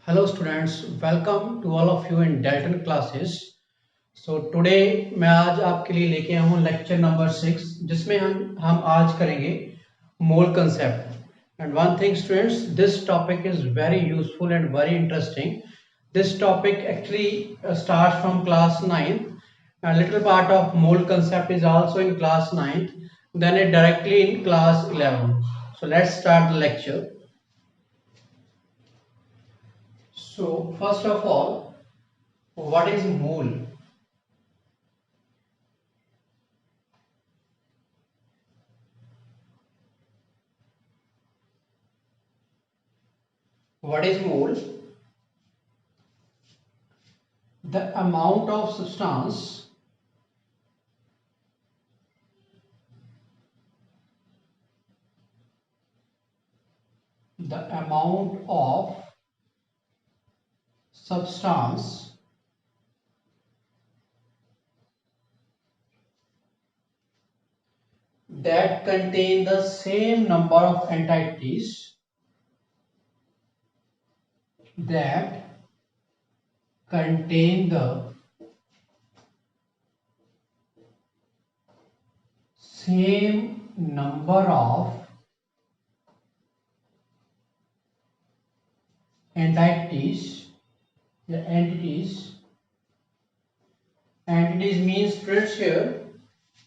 Hello students, welcome to all of you in Dalton classes. So today मैं आज आपके लिए लेके आया हूँ लेक्चर नंबर 6 जिसमें हम आज करेंगे मोल concept. And one thing students, this topic is very useful and very interesting. This topic actually starts from class 9th. A little part of mole concept is also in class 9th, then it directly in class 11. So let's start the lecture. So first of all, what is mole? What is mole? The amount of substance that contain the same number of entities that contain the same number of entities. The entities means friends here.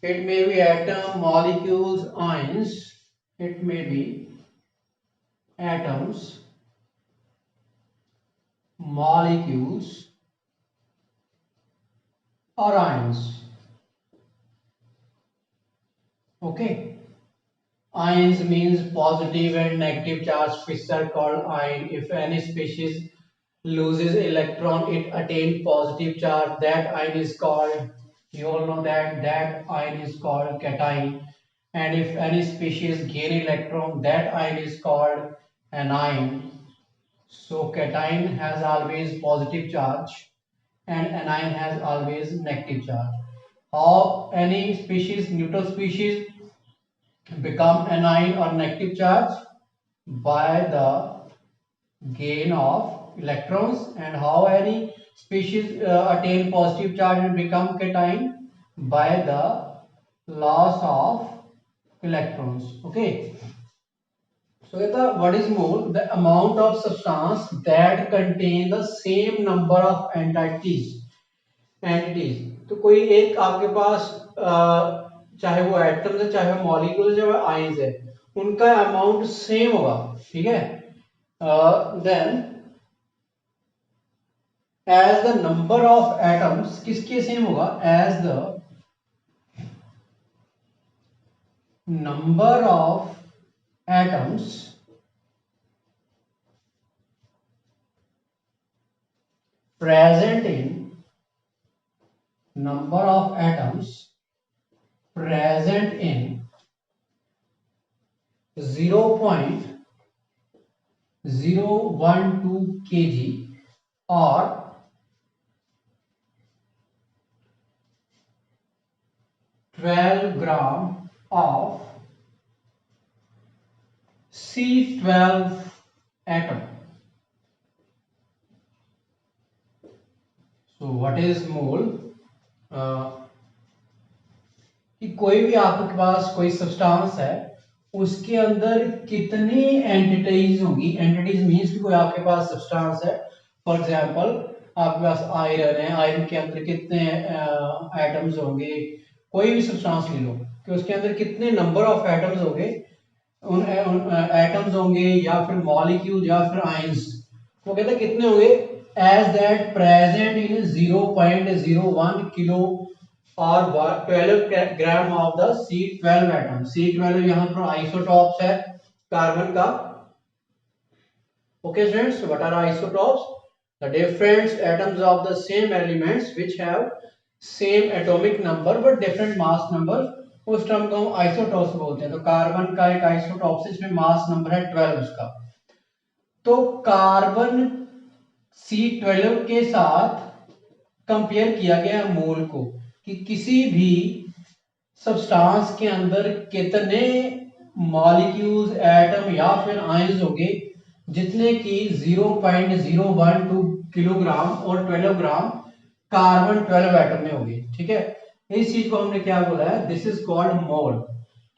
It may be atom, molecules, ions. It may be atoms, molecules, or ions. Okay. Ions means positive and negative charge, which are called ion. If any species loses electron, it attains positive charge. That ion is called, you all know that ion is called cation. And if any species gain electron, that ion is called anion. So cation has always positive charge and anion has always negative charge. How any species, neutral species, become anion or negative charge? By the gain of electrons. And how any species attain positive charge and become cation? By the loss of electrons. Okay. So what is mole? The amount of substance that contain the same number of entities. तो कोई एक आपके पास चाहे वो atoms है, चाहे वो molecules है, चाहे वो आयंस है, उनका अमाउंट सेम होगा. ठीक है. Then as the number of atoms किसके सेम होगा? As the number of atoms present in number of atoms present in 0.012 kg or 12 gram of C12 atom. So what is mole? कि कोई भी आपके पास कोई सब्सटेंस है, उसके अंदर कितनी एंटिटीज होंगी. एंटिटीज मींस कि कोई आपके पास सब्सटेंस है, फॉर एग्जांपल आपके पास आयरन है, आयरन के अंदर कितने एटम्स होंगे. कोई भी सब्सटेंस ले लो कि उसके अंदर कितने नंबर ऑफ एटम्स होंगे, उन एटम्स होंगे या फिर मॉलिक्यूल या फिर आयंस. वो कहते हैं कितने होंगे? As that present in 0.01 kilo और 12 gram of the C12 atom. C12 यहाँ पर आइसोटॉप्स है कार्बन का. Okay students, what are isotopes? The different atoms of the same elements which have same atomic number but different mass number, उस term को हम isotopes बोलते हैं. तो कार्बन का एक आइसोटॉप है, इसमें मास नंबर है 12 उसका. तो कार्बन C12 के साथ कंपेयर किया गया मोल को कि किसी भी सब्सटेंस के अंदर कितने मॉलिक्यूल्स, एटम या फिर आयंस होंगे जितने की 0.012 किलोग्राम और 12 ग्राम कार्बन 12 एटम में होगी। ठीक है, इस चीज को हमने क्या बोला है, दिस इज कॉल्ड मोल।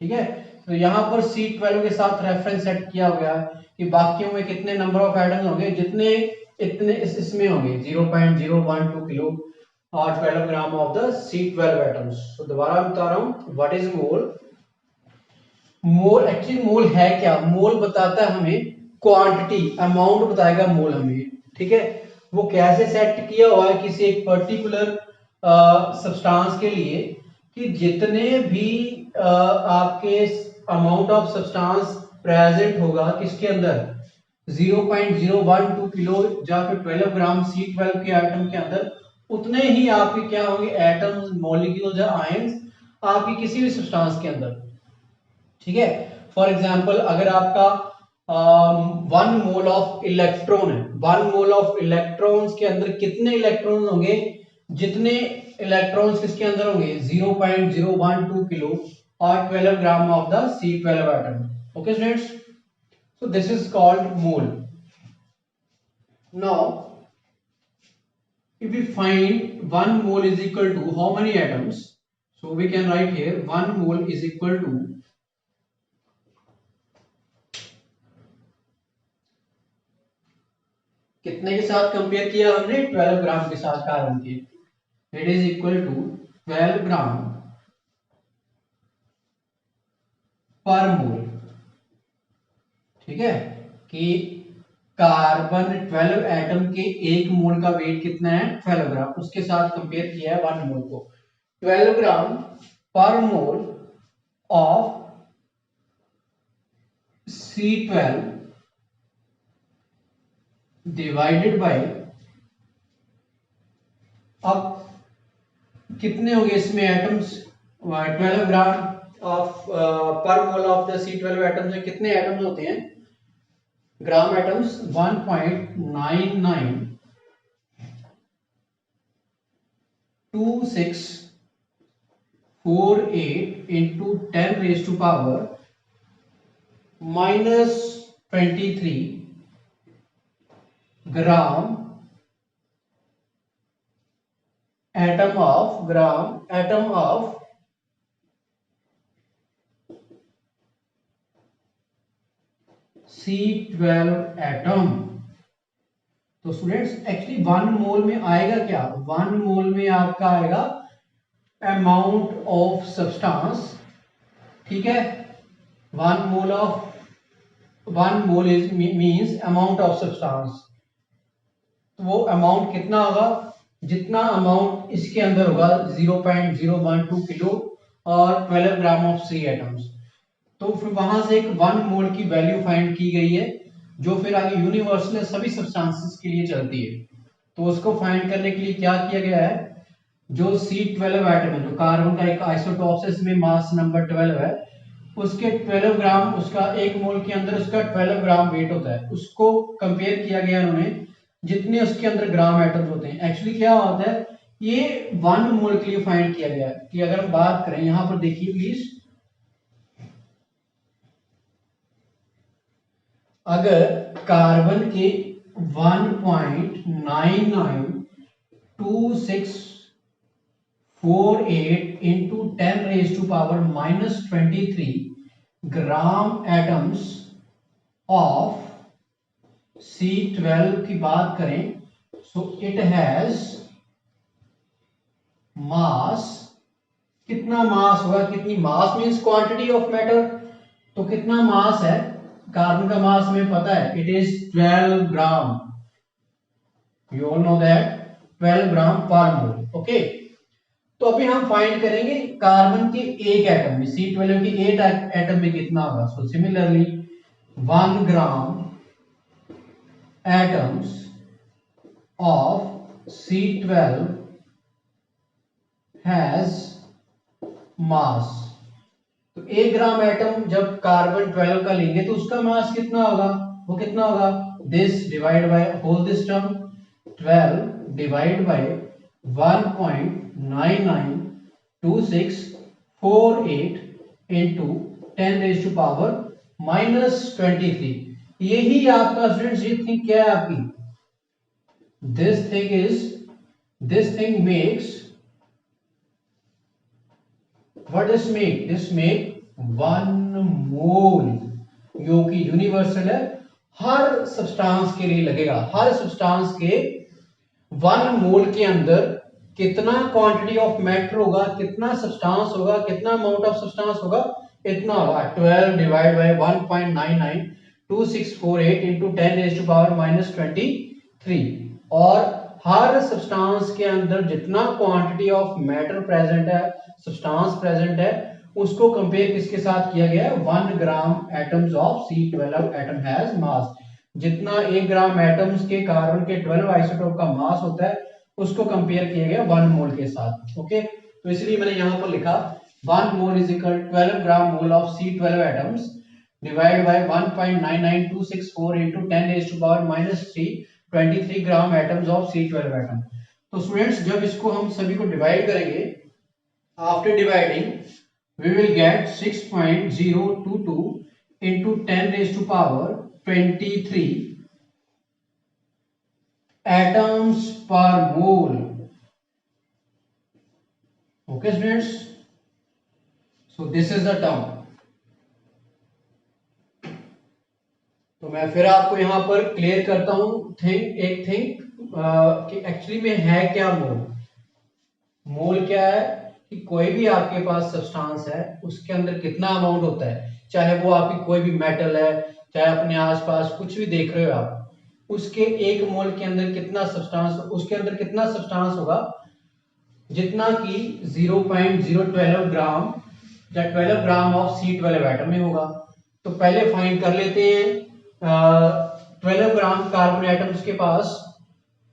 ठीक है, तो यहाँ पर C12 के साथ रेफरेंस सेट किया गया है कि बाकियों में कितने नंबर ऑफ एटम्स होंगे, जितने इतने इसमें होंगे 0.012 किलो और 12 gram of the C12 atoms. तो दोबारा बता रहा हूँ, what is mole. Mole actually mole है क्या, मोल बताता है हमें क्वांटिटी, अमाउंट बताएगा मोल हमें। ठीक है, वो कैसे सेट किया हुआ है किसी एक पर्टिकुलर सब्सटेंस के लिए कि जितने भी आपके अमाउंट ऑफ सब्सटेंस प्रेजेंट होगा किसके अंदर 0.012 किलो या फिर 12 ग्राम C12 के आइटम के अंदर, उतने ही आपके क्या होंगे एटम्स, मॉलिक्यूल्स या आयंस आपकी किसी भी सब्सटेंस के अंदर। ठीक है, फॉर एग्जांपल अगर आपका 1 मोल ऑफ इलेक्ट्रॉन है, 1 मोल ऑफ इलेक्ट्रॉन्स के अंदर कितने इलेक्ट्रॉन्स होंगे, जितने इलेक्ट्रॉन्स किसके अंदर होंगे 0.012 किलो और 12 gram of the C12 atom. Okay students, so this is called mole. Now if we find 1 mole is equal to how many atoms, so we can write here 1 mole is equal to कितने के साथ compare किया हमने 12 ग्राम के साथ carbon के, it is equal to 12 ग्राम पर मोल। ठीक है, कि कार्बन 12 एटम के एक मोल का वेट कितना है 12 ग्राम, उसके साथ कंपेयर किया है 1 मोल को। 12 ग्राम पर mole of C12 divided by, अब कितने हो गए इसमें एटम्स 12 ग्राम ऑफ पर mole of the C12 atoms में कितने एटम्स होते हैं, gram atoms 1.992648 into 10 raised to power -23 gram atom of C12 atom. तो स्टूडेंट्स एक्चुअली 1 मोल में आएगा क्या, 1 मोल में आपका आएगा अमाउंट ऑफ सब्सटेंस। ठीक है, 1 mole is means amount of substance. तो वो अमाउंट कितना होगा, जितना अमाउंट इसके अंदर होगा 0.012 किलो और 12 ग्राम ऑफ C एटम्स। तो फिर वहां से एक 1 मोल की वैल्यू फाइंड की गई है जो फिर आगे यूनिवर्सल है सभी सब्सटेंसेस के लिए चलती है। तो उसको फाइंड करने के लिए क्या किया गया है, जो C12 एटम है, जो कार्बन का एक आइसोटॉप में मास नंबर 12 है, उसके 12 ग्राम, उसका एक मोल के अंदर उसका 12 ग्राम वेट होता है, उसको कंपेयर किया गया उन्होंने जितने उसके अंदर ग्राम एटम्स होते हैं। एक्चुअली क्या होता है, ये 1 मोल के लिए फाइंड किया गया है कि अगर हम बात करें, यहां पर देखिए प्लीज, अगर कार्बन के 1.992648 into 10 raised to power -23 gram atoms of C12 की बात करें, सो इट हैज मास, कितना मास होगा, कितनी मास मींस क्वांटिटी ऑफ मैटर, तो कितना मास है कार्बन का, मास में पता है it is 12 gram, you all know that 12 ग्राम पर मोल। ओके, तो अभी हम फाइंड करेंगे कार्बन के एक एटम में, C12 के 8 एटम में कितना होगा। So similarly 1 gram atoms of C12 has मास। तो 1 ग्राम एटम जब कार्बन 12 का लेंगे तो उसका मास कितना होगा, वो कितना होगा, this divide by whole this term 12 divide by 1.992648 into 10 raised to power -23, यही आपका स्टूडेंट्स ये थिंग क्या है आपकी, this thing makes what this make 1 मोल, जो कि यूनिवर्सल है, हर सब्सटेंस के लिए लगेगा। हर सब्सटेंस के 1 मोल के अंदर कितना क्वांटिटी ऑफ मैटर होगा, कितना सब्सटेंस होगा, कितना अमाउंट ऑफ सब्सटेंस होगा, इतना होगा 12 डिवाइड बाय 1.992648 इंटू 10⁻⁻23। और हर सब्सटेंस के अंदर जितना क्वांटिटी ऑफ मैटर प्रेजेंट है, सब्सटेंस प्रेजेंट है, उसको कंपेयर किसके साथ किया गया है, 1 gram atoms of C12 atom has mass. जितना 1 ग्राम एटम्स के कार्बन के 12 आइसोटोप का मास होता है, उसको कंपेयर किया गया 1 मोल के साथ। ओके, तो इसलिए मैंने यहां पर लिखा 1 mole is equal 12 gram mole of C12 atoms divide by 1.99264 into 10⁻⁻3 23 gram atoms of C12 atom. तो स्टूडेंट्स जब इसको हम सभी को डिवाइड करेंगे, after dividing we will get 6.022 into 10⁻23 atoms per mole. Okay students, so this is the term. तो मैं फिर आपको यहां पर क्लियर करता हूं एक थिंग कि एक्चुअली में है क्या मोल। मोल क्या है कि कोई भी आपके पास सब्सटेंस है, उसके अंदर कितना अमाउंट होता है, चाहे वो आपकी कोई भी मेटल है, चाहे अपने आसपास कुछ भी देख रहे हो आप, उसके 1 मोल के अंदर कितना सब्सटेंस, उसके अंदर कितना सब्सटेंस होगा, जितना कि 0.012 ग्राम या 12 ग्राम ऑफ C12 एटम में होगा। तो पहले फाइंड कर लेते हैं 12 ग्राम कार्बन एटम्स के पास,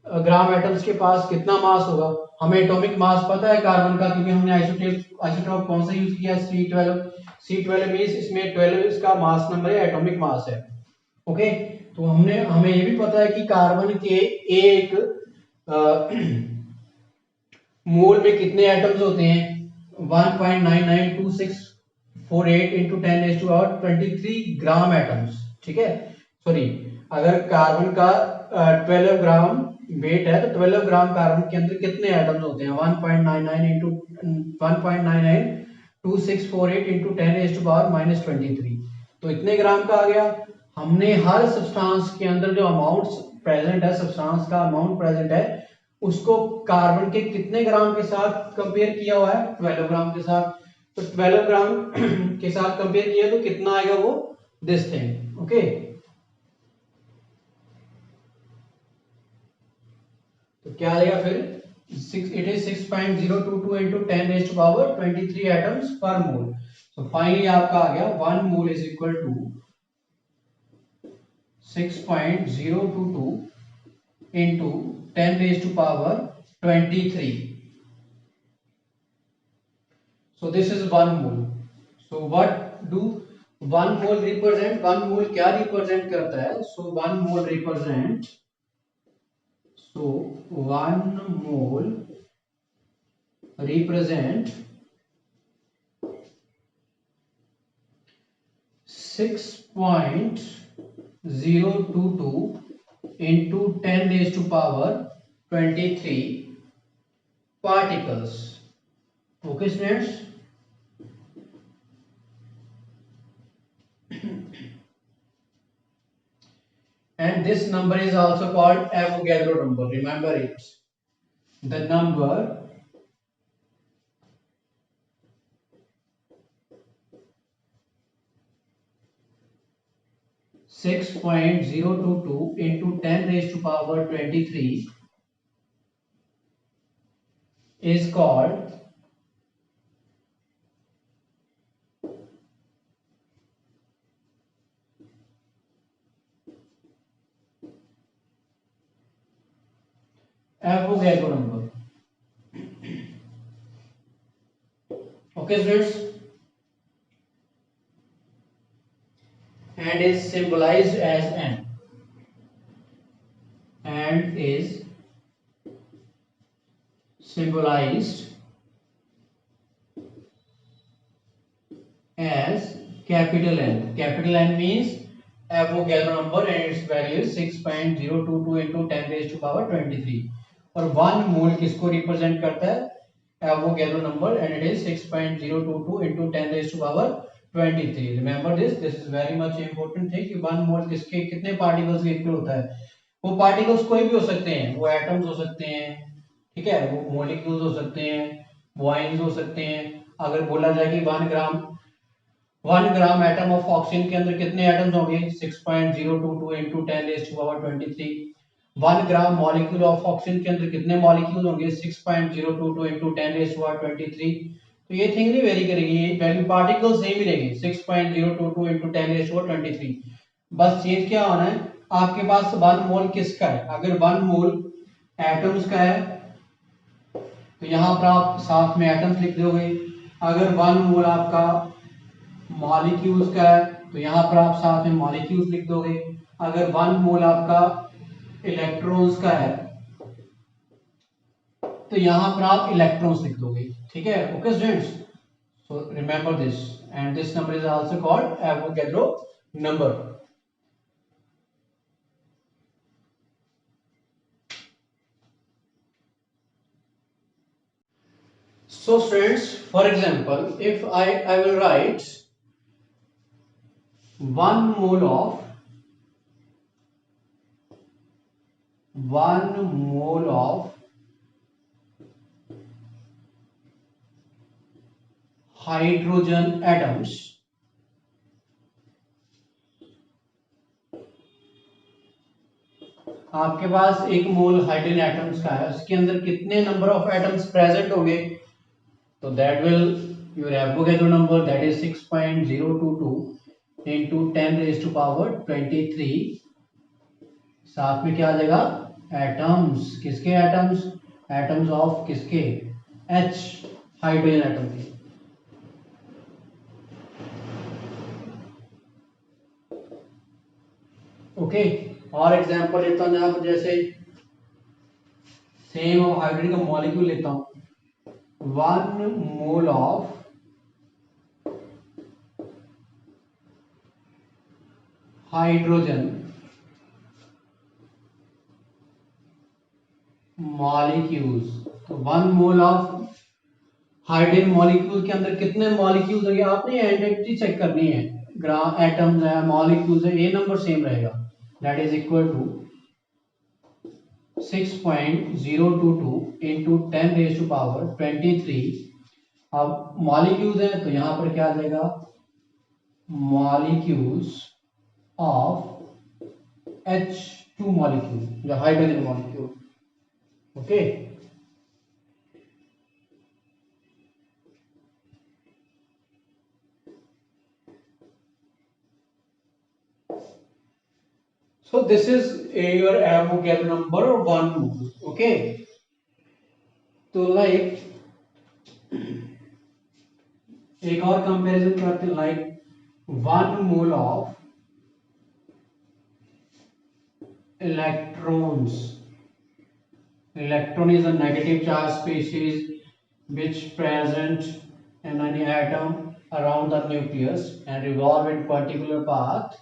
ग्राम एटम्स के पास कितना मास होगा। हमें एटॉमिक मास पता है कार्बन का, क्योंकि हमने आइसोटोप कौन सा यूज किया, C12 मींस इसमें 12 इसका मास नंबर है, एटॉमिक मास है। ओके, तो हमें ये भी पता है कि कार्बन के एक मोल में कितने एटम्स होते हैं, 1.99264 इंटू 10⁻23 ग्राम एटम्स। ठीक है, सॉरी, अगर कार्बन का 12 ग्राम वेट है, तो 12 ग्राम कार्बन के अंदर कितने एटम्स होते हैं, 1.99 इंटू 10⁻23, तो इतने ग्राम का आ गया। हमने हर सब्सटेंस के अंदर जो अमाउंट प्रेजेंट है, सब्सटेंस का अमाउंट प्रेजेंट है, उसको कार्बन के कितने ग्राम के साथ कंपेयर किया हुआ है, 12 ग्राम के साथ। तो 12 ग्राम के साथ कंपेयर किया तो कितना आएगा वो, दिस थिंग। ओके, तो क्या आएगा फिर, इट इज 6.022 इंटू 10⁻23 एटम्स पर मोल। सो फाइनली आपका आ गया 1 mole is equal to 6.022 into 10⁻23. So this is 1 mole. So what do 1 mole represent? 1 mole क्या represent करता है? So 1 mole represent 6.022 into 10⁻23 particles. Okay students, and this number is also called Avogadro number. Remember it, the number 6.022 into 10⁻23 is called Avogadro number. Okay students, and is symbolized as n, and is symbolized as capital N. Capital N means Avogadro number and it's value is 6.022 into 10 raised to power 23 और 1 मोल किसको represent करता है Avogadro number and it is 6.022 into 10 raised to power 23 remember this is very much important thing कि 1 मोल किसके कितने particles का equal होता है वो पार्टिकल्स कोई भी हो सकते हैं वो एटम्स हो सकते हैं ठीक है वो मॉलिक्यूल्स हो सकते हैं वो आयंस हो सकते हैं अगर बोला जाए कि 1 ग्राम एटम ऑफ ऑक्सीजन के अंदर कितने एटम्स होंगे 6.022 into 10 raised to power 23 1 gram molecule of oxygen के अंदर कितने मॉलिक्यूल होंगे 6.022 into 10 raised to power 23 तो ये थिंग नहीं वेरी करेगी ये वैल्यू पार्टिकल सेम ही रहेंगे 6.022 into 10 raised to power 23 बस चेंज क्या होना है आपके पास 1 मोल किसका है अगर 1 मोल एटम्स का है तो यहाँ पर आप साथ में एटम्स लिख दोगे अगर 1 मोल आपका मॉलिक्यूल्स का है तो यहाँ पर आप साथ में मॉलिक्यूल्स लिख दोगे अगर 1 मोल आपका इलेक्ट्रॉन्स का है तो यहाँ पर आप इलेक्ट्रॉन्स लिख दोगे ठीक है okay students so remember this and this number is also called Avogadro number so students for example if I will write 1 mole of 1 mole of hydrogen atoms आपके पास 1 मोल हाइड्रोजन एटम्स का है उसके अंदर कितने नंबर ऑफ एटम्स प्रेजेंट होंगे तो that will your Avogadro number that is 6.022 into 10 raised to power 23 साथ में क्या आ जाएगा एटम्स किसके एटम्स एटम्स ऑफ किसके H हाइड्रोजन एटम के ओके और एग्जांपल लेता हूं यहाँ पर जैसे सेम हाइड्रोजन का मॉलिक्यूल लेता हूं 1 मोल ऑफ हाइड्रोजन मॉलिक्यूल्स तो 1 मोल ऑफ हाइड्रोजन मॉलिक्यूल के अंदर कितने मॉलिक्यूल्स होंगे आपने आइडेंटिटी चेक करनी है ग्राम एटम्स है मॉलिक्यूल्स है ये नंबर सेम रहेगा that is equal to 6.022 into 10 raised to power 23 अब मॉलिक्यूल्स है तो यहां पर क्या आ जाएगा मॉलिक्यूल्स ऑफ H2 मॉलिक्यूल जो hydrogen molecule okay so this is your Avogadro number or 1 mole okay तो लाइक एक और कंपैरिजन करते हैं like 1 mole of electrons electron is a negative charge species which present in any atom around the nucleus and revolve in particular path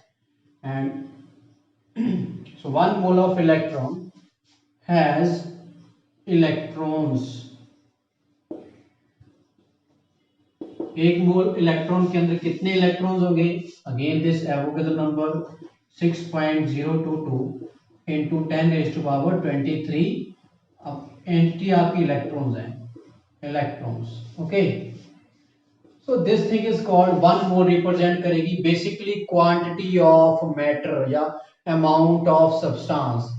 and so 1 mole of electron has electrons एक मोल electron के अंदर कितने electrons होंगे again this Avogadro number 6.022 into 10 raised to power 23 अब entity आपकी electrons हैं electrons okay so this thing is called 1 mole represent करेगी basically quantity of matter या अमाउंट ऑफ सब्सटेंस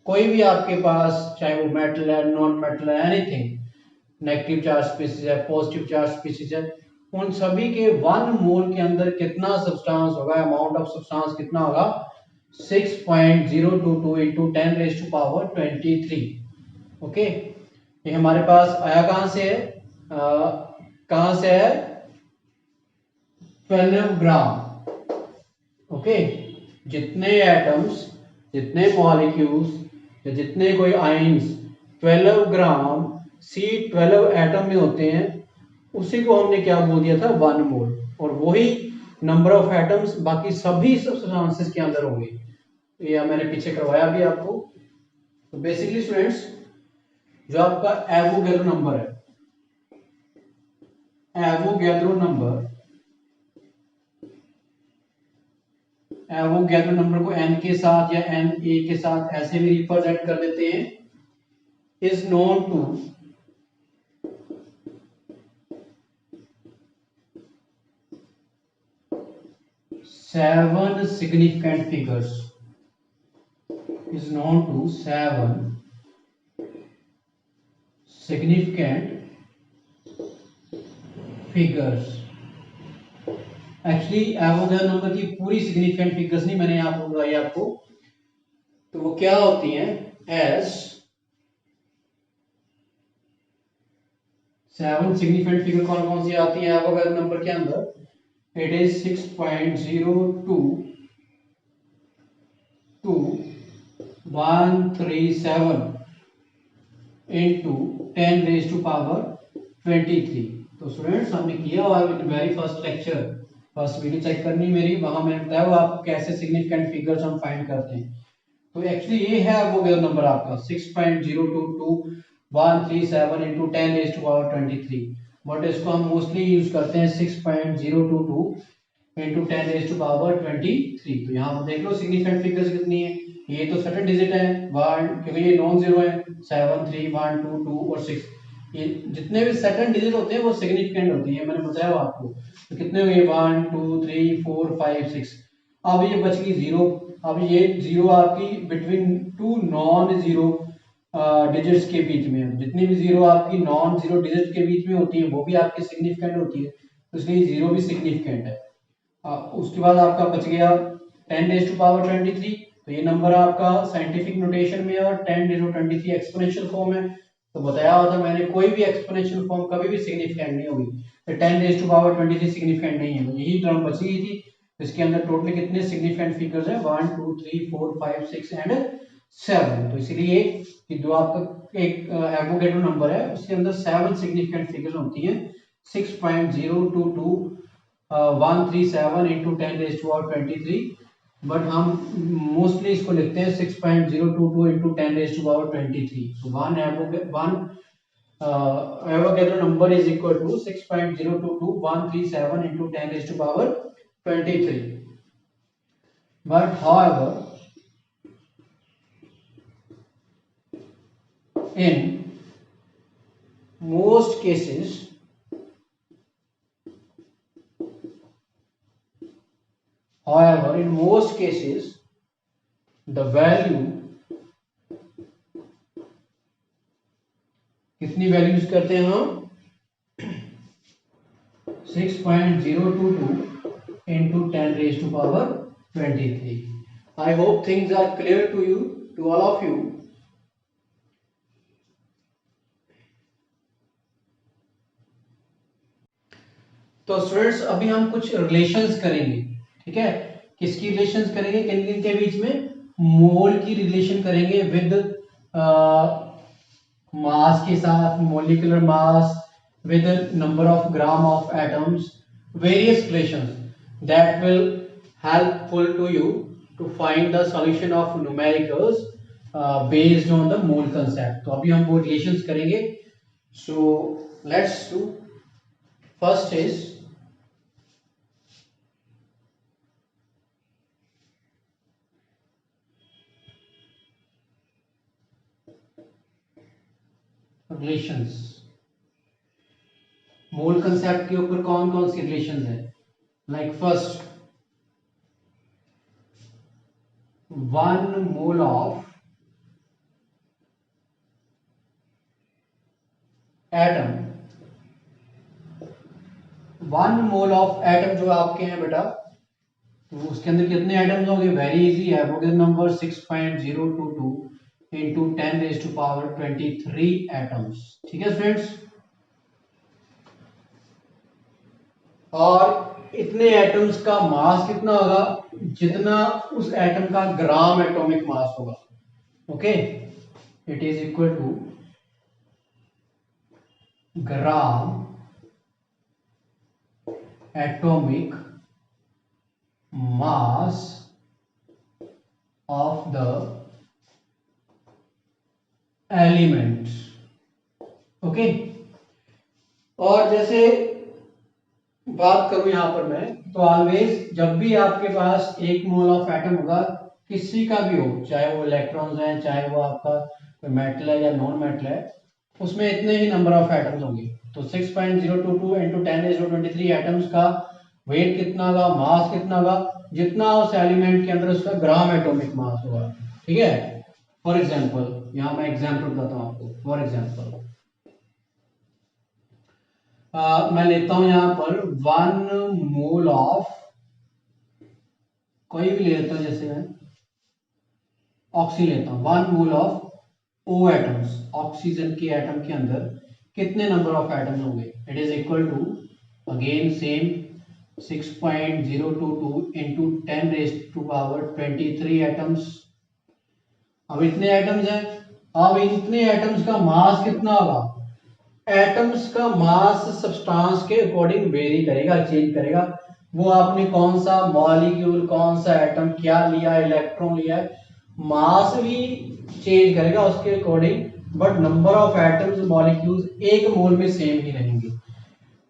कोई भी आपके पास चाहे वो मेटल है नॉन मेटल है एनीथिंग नेगेटिव चार्ज स्पीशीज है पॉजिटिव चार्ज स्पीशीज है उन सभी के 1 मोल के अंदर कितना सब्सटेंस होगा अमाउंट ऑफ सब्सटेंस कितना होगा 6.022 into 10 raised to power 23 okay ये हमारे पास आया कहां से है कहां से है 12 ग्राम ओके जितने एटम्स जितने मॉलिक्यूल्स या जितने कोई आयंस 12 ग्राम C12 एटम में होते हैं उसी को हमने क्या बोल दिया था 1 मोल और वही नंबर ऑफ एटम्स बाकी सभी सब्सटेंसेस के अंदर होंगे। ये मैंने पीछे करवाया भी आपको। तो बेसिकली स्टूडेंट्स, जो आपका एवोगैड्रो नंबर है, एवोगैड्रो नंबर, एवोगैड्रो नंबर को n के साथ या n a के साथ ऐसे भी रिप्रेजेंट कर देते हैं, is known to seven significant figures, is known to seven significant figures। Actually Avogadro number की पूरी सिग्निफिकेंट फिगर्स नहीं मैंने यहाँ पर बताई आपको, तो वो क्या होती हैं, एज सेवन सिग्निफिकेंट फिगर कौन कौन सी आती है एवोगैड्रो नंबर के अंदर, it is 6.02 to 137 into 10 raised to power 23। तो स्टूडेंट्स हमने किया और very first lecture, first video check करनी मेरी, वहां मैंने बताया वो आप कैसे सिग्निफिकेंट फिगर्स हम फाइंड करते हैं। तो एक्चुअली ये है वो नंबर आपका 6.022137 into 10 raised to power 23, but इसको हम मोस्टली यूज करते हैं 6.022 into 10 raised to power 23। तो यहाँ पर देख लो सिग्निफिकेंट फिगर्स कितनी है, ये तो सटन डिजिट है 1, क्योंकि ये नॉन जीरो है, 7 3 1 2 2 और 6, ये जितने भी सटन डिजिट होते हैं वो सिग्निफिकेंट होती है, मैंने बताया आपको। तो कितने हुए 1 2 3 4 5 6, अब ये बच गई जीरो। अब ये जीरो आपकी between two non zero digits के बीच में, जितनी भी जीरो आपकी नॉन जीरो डिजिट के बीच में होती है वो भी आपकी सिग्निफिकेंट होती है, तो इसलिए जीरो भी सिग्निफिकेंट है। उसके बाद आपका बच गया 10 रेज़ टू पावर 23, तो ये नंबर आपका साइंटिफिक नोटेशन में है और 10 रेज़ टू 23 एक्सपोनेंशियल फॉर्म है। तो बताया हुआ था मैंने, कोई भी एक्सपोनेंशियल फॉर्म कभी भी सिग्निफिकेंट नहीं होगी, तो 10 रेज़ टू पावर 23 सिग्निफिकेंट नहीं है, यही टर्म बची ही थी। इसके अंदर टोटल कितने सिग्निफिकेंट फिगर्स हैं, 1 2 3 4 5 6 एंड 7। तो इसीलिए कि जो आपका एक एवोगैड्रो नंबर है उसके अंदर 7 सिग्निफिकेंट फिगर्स होती हैं, 6.022 137 into 10 raised to power 23, but हम मोस्टली इसको लिखते हैं 6.022 into 10 raised to power 23। so one Avogadro number is equal to 6.022 137 into 10 raised to power 23। but however in most cases the value, कितनी वैल्यू यूज करते हैं हम, 6.022 into 10 raised to power 23। I hope things are clear to you, to all of you। तो students अभी हम कुछ relations करेंगे, ठीक है। किसकी रिलेशंस करेंगे, किन किन के बीच में, मोल की रिलेशन करेंगे विद मास के साथ, molecular mass with number of gram of atoms, various relations that will helpful to you to find the solution of numericals based on the mole concept. तो अभी हम वो रिलेशंस करेंगे। So let's do, first is relations. Mole concept के ऊपर कौन कौन सी रिलेशंस है, like first 1 mole of atom, 1 mole of atom जो आपके हैं बेटा, तो उसके अंदर कितने एटम्स होंगे, वेरी इजी है, वो number 6.022 into 10 raised to power 23 atoms, ठीक है फ्रेंड्स। और इतने एटम्स का मास कितना होगा, जितना उस एटम का ग्राम एटॉमिक मास होगा, okay. It is equal to gram atomic mass of the element. Okay, और जैसे बात करूं यहां पर मैं, तो ऑलवेज जब भी आपके पास एक मोल ऑफ एटम होगा, किसी का भी हो, चाहे वो इलेक्ट्रॉन्स हैं, चाहे वो आपका कोई मेटल है या नॉन मेटल है, उसमें इतने ही नंबर ऑफ एटम्स होंगे। तो 6.022 इंटू 10⁻23 एटम्स का वेट कितना होगा, मास कितना होगा, जितना उस एलिमेंट के अंदर उसका ग्राम एटॉमिक मास होगा। ठीक है, फॉर एग्जांपल यहां मैं एग्जांपल बताता हूं आपको। फॉर एग्जांपल मैं लेता हूं यहां पर 1 मोल ऑफ, कोई भी ले लेता हूं, जैसे मैं ऑक्सीजन लेता हूं, 1 mole of O atoms, oxygen के एटम के अंदर कितने नंबर ऑफ एटम्स होंगे, it is equal to again same 6.022 into 10⁻23 atoms. अब इतने एटम्स हैं, अब इतने एटम्स का मास कितना होगा। एटम्स का मास सब्सटेंस के अकॉर्डिंग वेरी करेगा, चेंज करेगा। वो आपने कौन सा मॉलिक्यूल, कौन सा एटम क्या लिया, इलेक्ट्रॉन लिया है, मास भी चेंज करेगा उसके according, but number of atoms molecules एक मोल में सेम ही रहेंगे।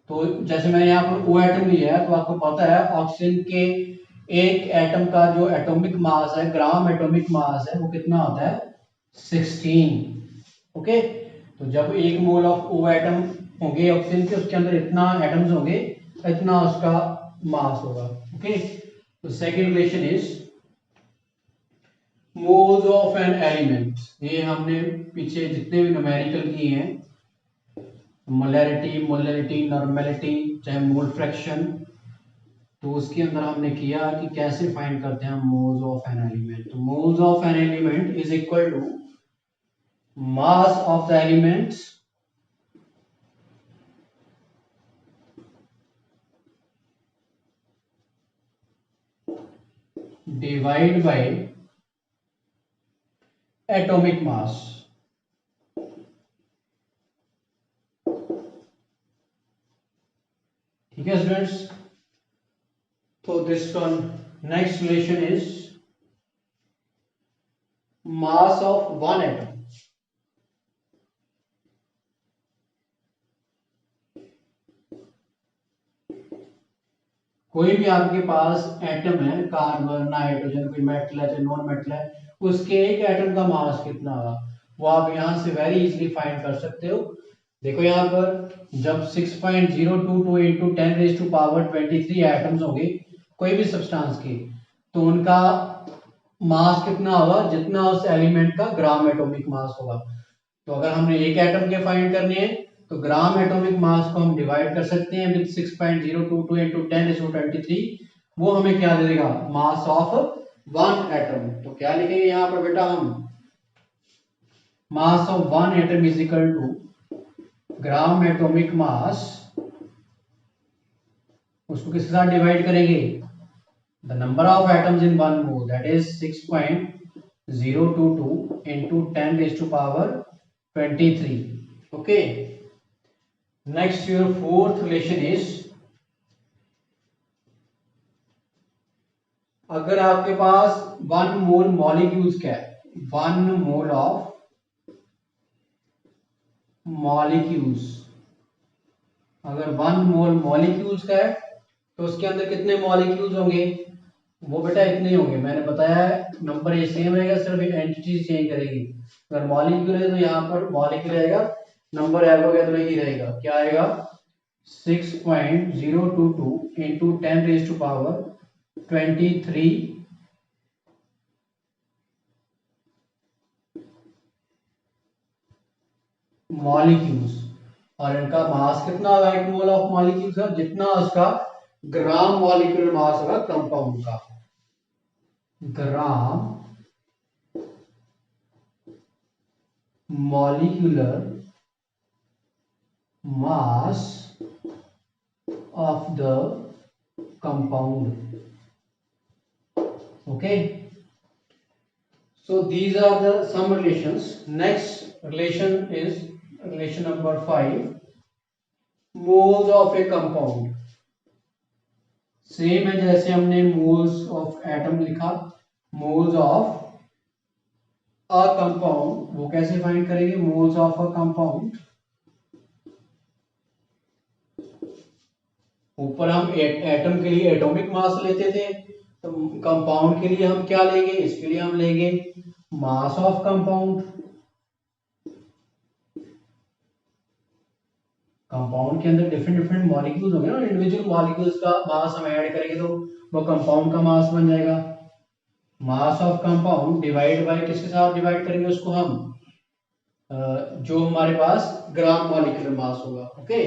तो जैसे मैंने यहाँ पर ओ एटम लिया है, तो आपको पता है ऑक्सीजन के एक एटम का जो एटॉमिक मास है, ग्राम एटॉमिक मास है, वो कितना होता है 16। ओके, तो जब एक मोल ऑफ ओ एटम होंगे ऑक्सीजन के, उसके अंदर इतना एटम्स होंगे, इतना उसका मास होगा। ओके, तो second relation is moles of an element. ये हमने पीछे जितने भी न्यूमेरिकल किए हैं, मोलैरिटी, मोलैरिटी, नॉर्मेलिटी, चाहे मोल फ्रैक्शन, तो उसके अंदर हमने किया कि कैसे फाइंड करते हैं मोल्स ऑफ एन एलिमेंट। तो moles of an element is equal to mass of the elements divide by atomic mass. ठीक है स्टूडेंट्स, तो this one next relation is mass of one atom. कोई भी आपके पास एटम है, कार्बन, नाइट्रोजन, कोई मेटल है चाहे नॉन मेटल है, उसके एक एटम का मास कितना होगा, वो आप यहां से वेरी इजीली फाइंड कर सकते हो। देखो यहाँ पर जब 6.022 इंटू 10⁻23 एटम्स होंगे कोई भी सब्सटेंस के, तो उनका मास कितना होगा, जितना उस एलिमेंट का ग्राम एटॉमिक मास होगा। तो अगर हमने एक एटम के फाइंड करने हैं, तो ग्राम एटॉमिक मास को हम डिवाइड कर सकते हैं विद 6.022 इंटू 10⁻23, वो हमें क्या दे देगा, मास ऑफ वन एटम। तो क्या लिखेंगे यहाँ पर बेटा हम, mass of one atom is equal to gram atomic mass, उसको किसके साथ डिवाइड करेंगे, the number of atoms in one mole, that is 6.022 into 10⁻23। Okay, next your fourth relation is, अगर आपके पास 1 मोल मॉलिक्यूल्स का है, 1 मोल ऑफ मॉलिक्यूल्स, अगर 1 मोल molecules का है, तो उसके अंदर कितने मॉलिक्यूल्स होंगे, वो बेटा इतने होंगे। मैंने बताया है नंबर ये सेम रहेगा, सिर्फ एंटिटी चेंज करेगी। अगर मॉलिक्यूल है तो यहाँ पर मॉलिक्यूल रहेगा, नंबर एवोगैड्रो ही रहेगा। क्या आएगा, 6.022 इंटू 10⁻23 मॉलिक्यूल्स, और इनका मास कितना होगा एक मोल ऑफ मॉलिक्यूल्स का, जितना उसका ग्राम मॉलिक्यूलर मास होगा कंपाउंड का, gram molecular mass of the compound. Okay, so these are the some relations. Next relation is relation number 5, moles of a compound. Same है जैसे हमने मोल्स ऑफ एटम लिखा, moles of a compound, वो कैसे find करेंगे, moles of a compound, ऊपर हम atom के लिए एटॉमिक मास लेते थे, तो कंपाउंड के लिए हम क्या लेंगे, इसके लिए हम लेंगे मास ऑफ कंपाउंड। कंपाउंड के अंदर डिफरेंट डिफरेंट मॉलिक्यूल्स होंगे ना, इंडिविजुअल मॉलिक्यूल्स का मास हम ऐड करेंगे तो वो कंपाउंड का मास बन जाएगा। Mass of compound divide by किसके साथ डिवाइड करेंगे उसको हम, जो हमारे पास ग्राम मॉलिक्यूलर मास होगा। ओके,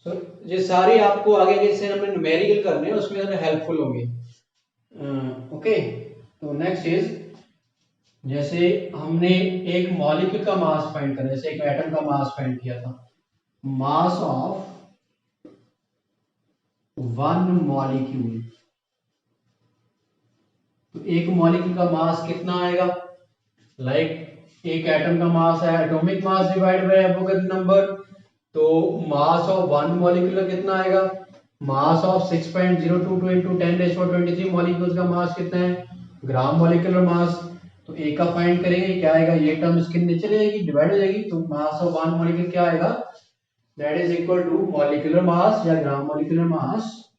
सो ये सारी आपको आगे जैसे हमने न्यूमेरिकल करने हैं उसमें हेल्पफुल होंगे। ओके, तो नेक्स्ट इज, जैसे हमने एक मॉलिक्यूल का मास फाइंड करना, जैसे एक एटम का मास फाइंड किया था, मास ऑफ वन मॉलिक्यूल, तो एक मॉलिक्यूल का मास कितना आएगा, लाइक एक एटम का मास है atomic mass divide by Avogadro number, तो मास ऑफ वन मॉलिक्यूल कितना आएगा, मास ऑफ 6.022 into 10⁻23 मॉलिक्यूल्स का मास कितना है, ग्राम मॉलिक्यूलर मास। तो ए का फाइंड करेंगे, क्या आएगा, ये टर्म इसके नीचे रहेगी, डिवाइड हो जाएगी, तो मास ऑफ वन मॉलिक्यूल क्या आएगा, that is equal to molecular mass या gram molecular mass,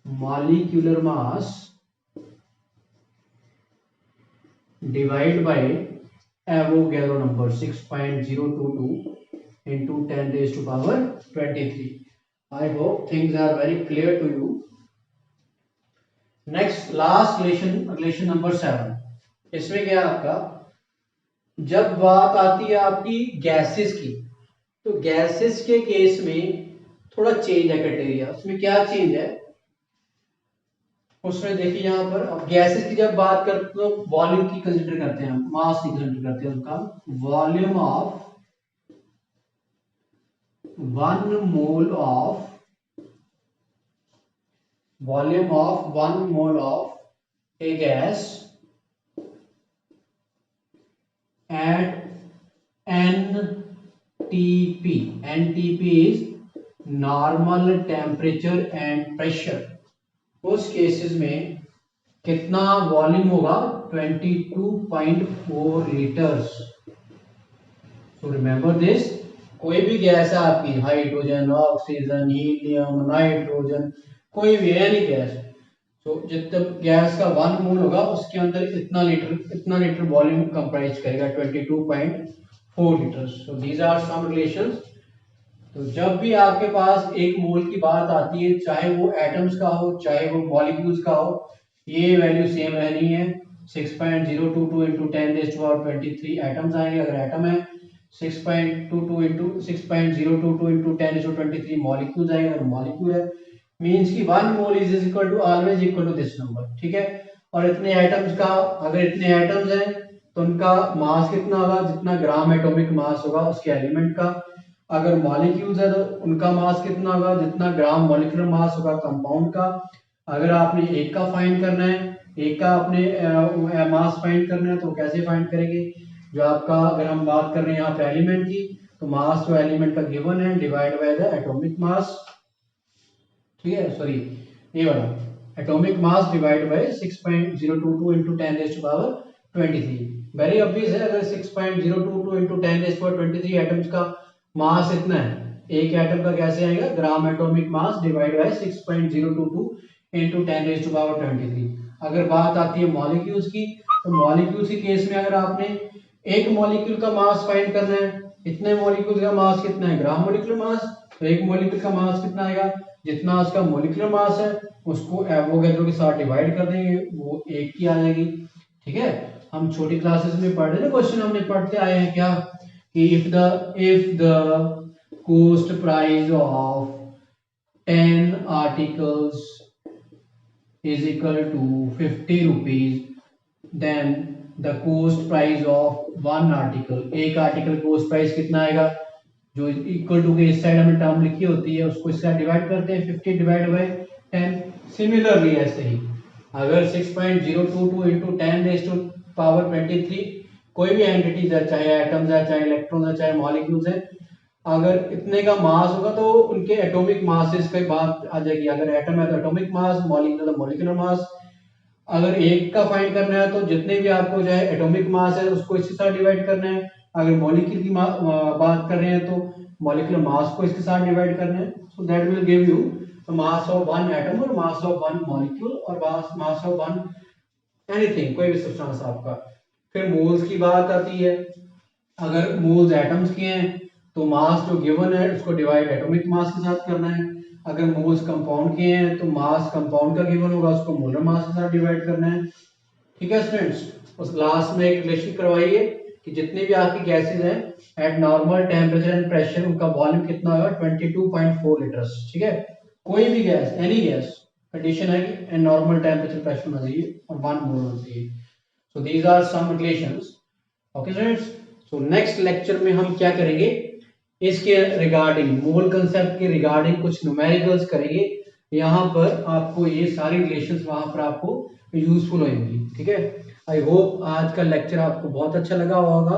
molecular mass divide by Avogadro number 6.022 into 10⁻23। I hope things are very clear to you. Next, last relation number 7, इसमें क्या है आपका, जब बात आती है आपकी गैसेस की, तो गैसेस के केस में थोड़ा चेंज है क्राइटेरिया, उसमें क्या चेंज है, उसमें देखिए यहाँ पर, अब गैसेस की जब बात करते हैं तो वॉल्यूम की कंसिडर करते हैं, हम मास की कंसिडर करते हैं, उसका volume of 1 mole of volume of 1 mole of a gas at NTP. NTP is normal temperature and pressure. उस केसेस में कितना वॉल्यूम होगा, 22.4 लीटर्स। सो रिमेंबर दिस, कोई भी गैस है आपकी, हाइड्रोजन, ऑक्सीजन, हीलियम, नाइट्रोजन, कोई भी एनी गैस, तो जितना गैस का 1 मोल होगा उसके अंदर इतना लीटर वॉल्यूम कंप्राइज करेगा, 22.4 litre. So these are some relations. तो जब भी आपके पास एक मोल की बात आती है, चाहे वो एटम्स का हो चाहे वो मॉलिक्यूल्स का हो, ये वैल्यू सेम रहनी है, 6.022 into 10⁻23 एटम्स आएंगे अगर एटम है, 6.22 into 6.022 into 10⁻23 मॉलिक्यूल्स आएंगे अगर मॉलिक्यूल है, मींस की 1 mole is equal to always equal to this number. ठीक है, और इतने एटम्स का, अगर इतने एटम्स हैं तो उनका मास कितना होगा, जितना ग्राम एटॉमिक मास होगा उसके एलिमेंट का, अगर मॉलिक्यूल्स है तो उनका मास कितना होगा, जितना ग्राम मॉलिक्यूलर मास होगा कंपाउंड का। अगर आपने एक का फाइंड करना है, एक का अपने मास फाइंड करना है, तो कैसे फाइंड करेंगे, जो आपका, अगर हम बात कर रहे हैं यहाँ पे एलिमेंट की, तो मास तो एलिमेंट का गिवन है, divide by the atomic mass. ठीक है, सॉरी ये वाला, atomic mass divide bye 6.022 into 10⁻23। Very obvious है, अगर 6.022 into 10⁻23 एटम्स का मास इतना है, एक एटम का कैसे आएगा, ग्राम एटॉमिक मास डिवाइड बाय 6.022 into 10⁻23। अगर बात आती है मॉलिक्यूल्स की, तो मॉलिक्यूल्स के केस में अगर आपने एक मॉलिक्यूल का मास फाइंड करना है, इतने मॉलिक्यूल का मास कितना है, ग्राम मॉलिक्यूलर मास, तो एक मॉलिक्यूल का मास कितना आएगा, जितना उसका मॉलिक्यूलर मास है उसको एवोगैड्रो के साथ डिवाइड कर देंगे, वो एक की आ जाएगी। ठीक है, हम छोटी क्लासेस में पढ़ रहे थे, क्वेश्चन हमने पढ़ते आए हैं क्या, कि if the cost price of 10 articles is equal to 50 rupees, then the cost price of one article, एक आर्टिकल कोस्ट प्राइस कितना आएगा, जो इक्वल टू के इस साइड हमने टर्म लिखी होती है उसको इस साइड डिवाइड करते हैं, 50 डिवाइड बाय 10। सिमिलरली ऐसे ही अगर 6.022 into 10⁻23 कोई भी एंटिटीज है, चाहे एटम्स है, चाहे इलेक्ट्रॉन है, चाहे मॉलिक्यूल्स है, अगर इतने का मास होगा तो उनके एटॉमिक मासेस की बात आ जाएगी। अगर एटम है तो एटॉमिक मास, मॉलिक्यूल तो मॉलिक्यूलर मास। अगर एक का फाइंड करना है तो जितने भी आपको जो है एटॉमिक मास है उसको इसके साथ डिवाइड करना है। अगर मॉलिक्यूल की बात कर रहे हैं तो मॉलिक्यूलर मास को इसके साथ डिवाइड करना है। So that will give you mass of one atom और मास ऑफ वन मॉलिक्यूल और मास ऑफ वन एनीथिंग, कोई भी सब्सटेंस आपका। फिर मोल्स की बात आती है। अगर मोल्स एटम्स के हैं तो मास जो गिवन है उसको डिवाइड एटॉमिक मास के साथ करना है। अगर मोल्स कंपाउंड के हैं तो मास कंपाउंड का गिवन होगा, उसको मोलर मास के साथ डिवाइड करना है। ठीक है स्टूडेंट्स, उस लास्ट में एक रिलेशन करवाइए कि जितने भी आपकी गैसेज हैं eight normal temperature and pressure उनका वॉल्यूम कितना होगा, 22.4 लीटर्स। ठीक है, कोई भी गैस, एनी गैस, कंडीशन है कि एट नॉर्मल टेम्परेचर प्रेशर होना चाहिए और 1 मोल होना चाहिए। So these are some relations. Okay students, so next lecture में हम क्या करेंगे, इसके रिगार्डिंग मोल कंसेप्ट के रिगार्डिंग कुछ न्यूमेरिकल्स करेंगे। यहाँ पर आपको ये सारी रिलेशंस वहां पर आपको यूजफुल होंगी। ठीक है, आई होप आज का लेक्चर आपको बहुत अच्छा लगा होगा।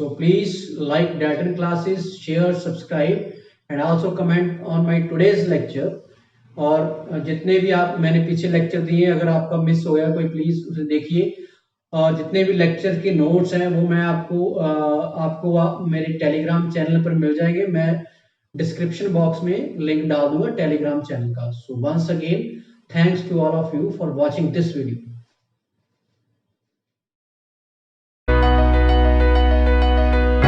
So please like Dalton classes, share, subscribe and also comment on my today's lecture. और जितने भी आप मैंने पीछे लेक्चर दिए, अगर आपका मिस हो गया कोई, प्लीज उसे देखिए। जितने भी लेक्चर के नोट्स हैं वो मैं आपको मेरे टेलीग्राम चैनल पर मिल जाएंगे। मैं डिस्क्रिप्शन बॉक्स में लिंक डाल दूंगा टेलीग्राम चैनल का। So once again thanks to all of you for watching this video.